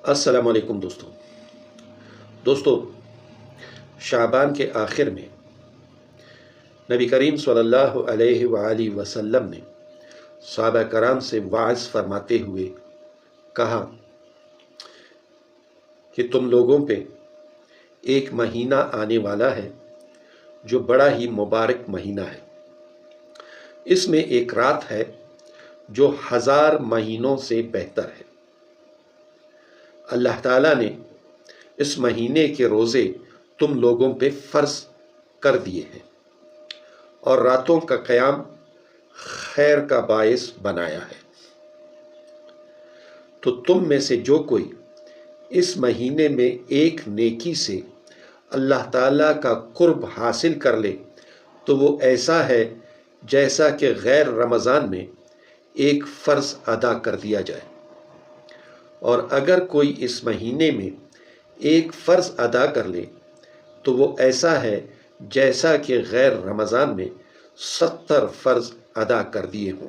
السلام علیکم دوستو شعبان کے آخر میں نبی کریم صلی اللہ علیہ وآلہ وسلم نے صحابہ کرام سے وعظ فرماتے ہوئے کہا کہ تم لوگوں پہ ایک مہینہ آنے والا ہے جو بڑا ہی مبارک مہینہ ہے۔ اس میں ایک رات ہے جو 1000 مہینوں سے بہتر ہے۔ اللہ تعالیٰ نے اس مہینے کے روزے تم لوگوں پہ فرض کر دیے ہیں اور راتوں کا قیام خیر کا باعث بنایا ہے۔ تو تم میں سے جو کوئی اس مہینے میں ایک نیکی سے اللہ تعالیٰ کا قرب حاصل کر لے تو وہ ایسا ہے جیسا کہ غیر رمضان میں ایک فرض ادا کر دیا جائے، اور اگر کوئی اس مہینے میں ایک فرض ادا کر لے تو وہ ایسا ہے جیسا کہ غیر رمضان میں 70 فرض ادا کر دیے ہوں۔